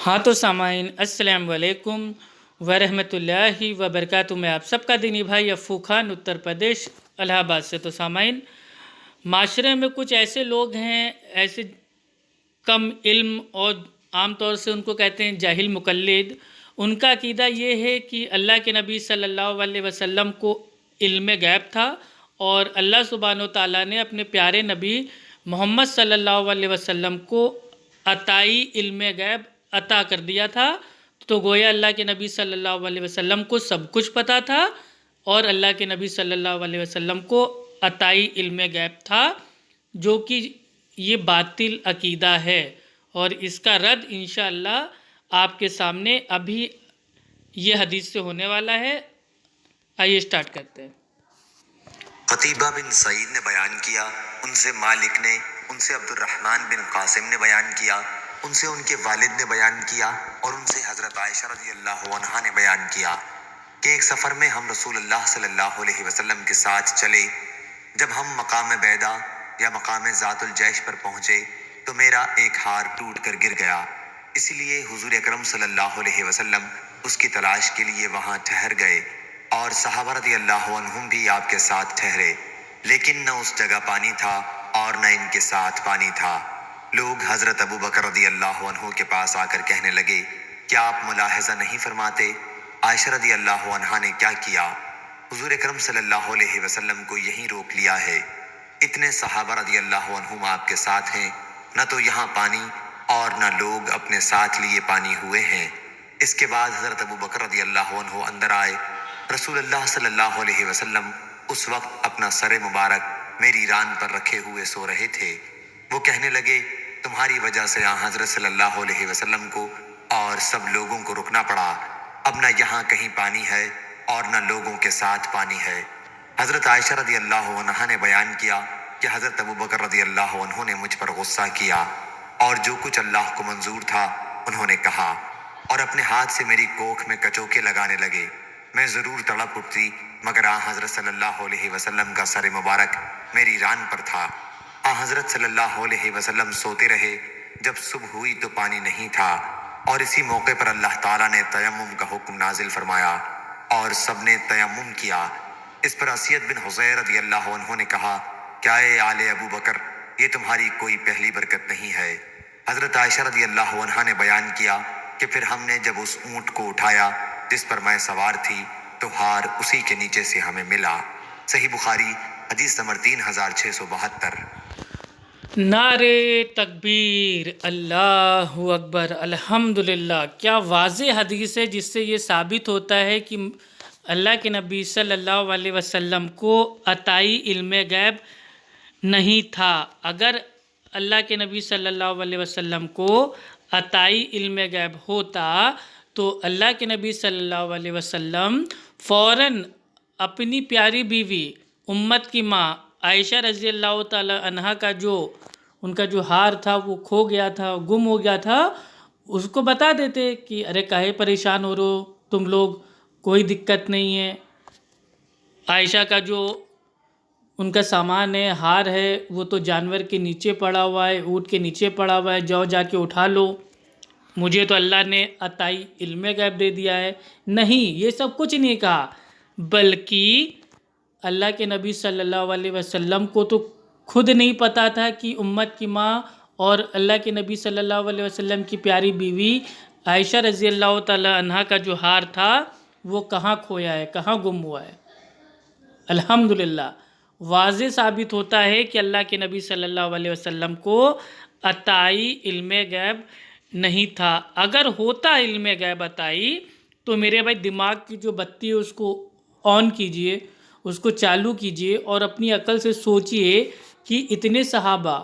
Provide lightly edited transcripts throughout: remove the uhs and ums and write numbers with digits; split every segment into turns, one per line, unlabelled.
हाँ तो सामाइन अस्सलाम वालेकुम वरहमतुल्लाहि वबरकातुहू। मैं आप सबका दीनी भाई अफ़ू खान, उत्तर प्रदेश इलाहाबाद से। तो सामाइन, माशरे में कुछ ऐसे लोग हैं, ऐसे कम इल्म और आम तौर से उनको कहते हैं जाहिल मुक़ल्लिद। उनका अक़ीदा ये है कि अल्लाह के नबी सल्लल्लाहु अलैहि वसल्लम को इल्म गैब था और अल्लाह सुब्हानहू तआला ने अपने प्यारे नबी मोहम्मद सल्लल्लाहु अलैहि वसल्लम को अताई इल्म गैब अता कर दिया था। तो गोया अल्लाह के नबी सल्लल्लाहु अलैहि वसल्लम को सब कुछ पता था और अल्लाह के नबी सल्लल्लाहु अलैहि वसल्लम को अताई इल्म गैब था, जो कि ये बातिल अकीदा है। और इसका रद्द इंशाअल्लाह आपके सामने अभी ये हदीस से होने वाला है। आइए स्टार्ट करते हैं।
कतीबा बिन सईद ने बयान किया, उनसे मालिक ने, उनसे अब्दुर्रहमान बिन कासिम ने बयान किया, उनसे उनके वालिद ने बयान किया और उनसे हज़रत आयशा रज़ियल्लाहु अन्हा ने बयान किया कि एक सफ़र में हम रसूलुल्लाह सल्लल्लाहु अलैहि वसल्लम के साथ चले। जब हम मकाम बैदा या मकाम ज़ातुल जैश पर पहुँचे तो मेरा एक हार टूट कर गिर गया। इसलिए हुज़ूर अकरम सल्लल्लाहु अलैहि वसल्लम उसकी तलाश के लिए वहाँ ठहर गए और सहाबा रज़ियल्लाहु अन्हुम भी आपके साथ ठहरे, लेकिन न उस जगह पानी था और न इनके साथ पानी था। लोग हज़रत अबू बकर रज़ियल्लाहु अन्हु के पास आकर कहने लगे, क्या आप मुलाहिज़ा नहीं फरमाते आयशा रज़ियल्लाहु अन्हा ने क्या किया? हुज़ूर अकरम सल्लल्लाहु अलैहि वसल्लम को यहीं रोक लिया है। इतने सहाबा रज़ियल्लाहु अन्हुम आपके साथ हैं, न तो यहाँ पानी और न लोग अपने साथ लिए पानी हुए हैं। इसके बाद हज़रत अबू बकर रज़ियल्लाहु अन्हु अंदर आए। रसूलुल्लाह सल्लल्लाहु अलैहि वसल्लम उस वक्त अपना सर मुबारक मेरी रान पर रखे हुए सो रहे थे। वो कहने लगे, तुम्हारी वजह से यहाँ हज़रत सल्लल्लाहु अलैहि वसल्लम को और सब लोगों को रुकना पड़ा। अब न यहाँ कहीं पानी है और न लोगों के साथ पानी है। हज़रत आयशा रज़ियल्लाहु अन्हा ने बयान किया कि हज़रत अबू बकर रज़ियल्लाहु अन्हु ने मुझ पर गुस्सा किया और जो कुछ अल्लाह को मंजूर था उन्होंने कहा और अपने हाथ से मेरी कोख में कचोके लगाने लगे। मैं ज़रूर तड़प उठती, मगर हज़रत सल्लल्लाहु अलैहि वसल्लम का सर मुबारक मेरी रान पर था। हज़रत सल्लल्लाहु अलैहि वसल्लम सोते रहे। जब सुबह हुई तो पानी नहीं था और इसी मौके पर अल्लाह ताला ने तयम्मुम का हुक्म नाजिल फरमाया और सबने तयम्मुम किया। इस पर असीद बिन हुज़ैर रज़ियल्लाहु अन्हु ने कहा, क्या ए आले अबू बकर, ये तुम्हारी कोई पहली बरकत नहीं है? हज़रत आयशा रज़ियल्लाहु अन्हा ने बयान किया कि फिर हमने जब उस ऊँट को उठाया जिस पर मैं सवार थी तो हार उसी के नीचे से हमें मिला। सही बुखारी हदीस नंबर 3672।
नारे तकबीर, अल्लाहु अकबर, अल्हम्दुलिल्लाह। क्या वाज़ेह हदीस है जिससे ये साबित होता है कि अल्लाह के नबी सल्लल्लाहु अलैहि वसल्लम को अताई इल्म गैब नहीं था। अगर अल्लाह के नबी सल्लल्लाहु अलैहि वसल्लम को अताई इल्म गैब होता तो अल्लाह के नबी सल्लल्लाहु अलैहि वसल्लम फ़ौरन अपनी प्यारी बीवी उम्मत की माँ आयशा रज़ियल्लाहु ताला अन्हा का जो उनका जो हार था वो खो गया था, गुम हो गया था, उसको बता देते कि अरे काहे परेशान हो रहे हो तुम लोग, कोई दिक्कत नहीं है। आयशा का जो उनका सामान है, हार है, वो तो जानवर के नीचे पड़ा हुआ है, ऊँट के नीचे पड़ा हुआ है, जाओ जाके उठा लो, मुझे तो अल्लाह ने अताई इल्म गैब दे दिया है। नहीं, ये सब कुछ नहीं कहा, बल्कि अल्लाह के नबी सल्लल्लाहु अलैहि वसल्लम को तो खुद नहीं पता था कि उम्मत की माँ और अल्लाह के नबी सल्लल्लाहु अलैहि वसल्लम की प्यारी बीवी आयशा रज़ियल्लाहु ताला अन्हा का जो हार था वो कहाँ खोया है, कहाँ गुम हुआ है। अल्हम्दुलिल्लाह, वाज़े साबित होता है कि अल्लाह के नबी सल्लल्लाहु अलैहि वसल्लम को अताई इल्म गैब नहीं था। अगर होता इल्म गैब अताई तो मेरे भाई दिमाग की जो बत्ती है उसको ऑन कीजिए, उसको चालू कीजिए और अपनी अकल से सोचिए कि इतने सहाबा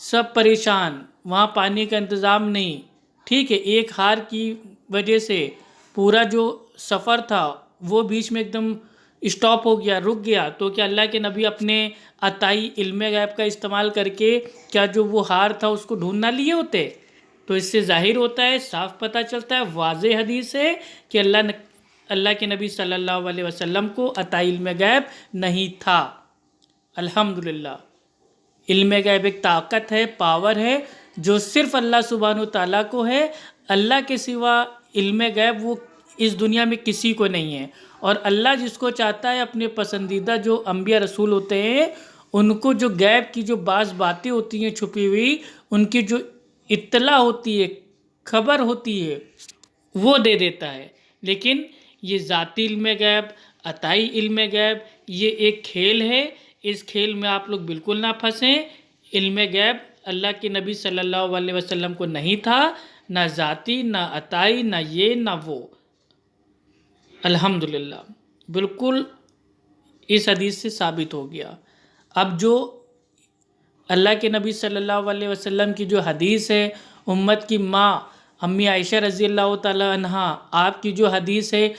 सब परेशान, वहाँ पानी का इंतज़ाम नहीं, ठीक है, एक हार की वजह से पूरा जो सफ़र था वो बीच में एकदम स्टॉप हो गया, रुक गया, तो क्या अल्लाह के नबी अपने अताई इल्म गैब का इस्तेमाल करके क्या जो वो हार था उसको ढूंढ ना लिए होते? तो इससे ज़ाहिर होता है, साफ पता चलता है, वाज़ेह हदीस है कि अल्लाह के नबी सल्लल्लाहु अलैहि वसल्लम को अताई इल्म गैब नहीं था। अल्हम्दुलिल्लाह, इल्म गैब एक ताकत है, पावर है جو صرف اللہ سبحانہ و تعالیٰ کو ہے، اللہ کے سوا علم غیب وہ اس دنیا میں کسی کو نہیں ہے۔ اور اللہ جس کو چاہتا ہے اپنے پسندیدہ جو انبیاء رسول ہوتے ہیں ان کو جو غیب کی جو بعض باتیں ہوتی ہیں چھپی ہوئی، ان کی جو اطلاع ہوتی ہے، خبر ہوتی ہے، وہ دے دیتا ہے۔ لیکن یہ ذاتی علم غیب، عطائی علم غیب، یہ ایک کھیل ہے، اس کھیل میں آپ لوگ بالکل نہ پھنسیں۔ علم غیب اللہ کے نبی صلی اللہ علیہ وسلم کو نہیں تھا، نہ ذاتی، نہ عطائی، نہ یہ نہ وہ۔ الحمدللہ بالکل اس حدیث سے ثابت ہو گیا۔ اب جو اللہ کے نبی صلی اللہ علیہ وسلم کی جو حدیث ہے، امت کی ماں امی عائشہ رضی اللہ تعالی عنہا آپ کی جو حدیث ہے،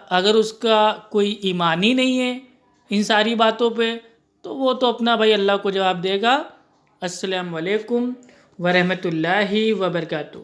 اگر اس کا کوئی ایمان ہی نہیں ہے ان ساری باتوں پہ تو وہ تو اپنا بھائی اللہ کو جواب دے گا۔ السلام علیکم ورحمۃ اللہ وبرکاتہ۔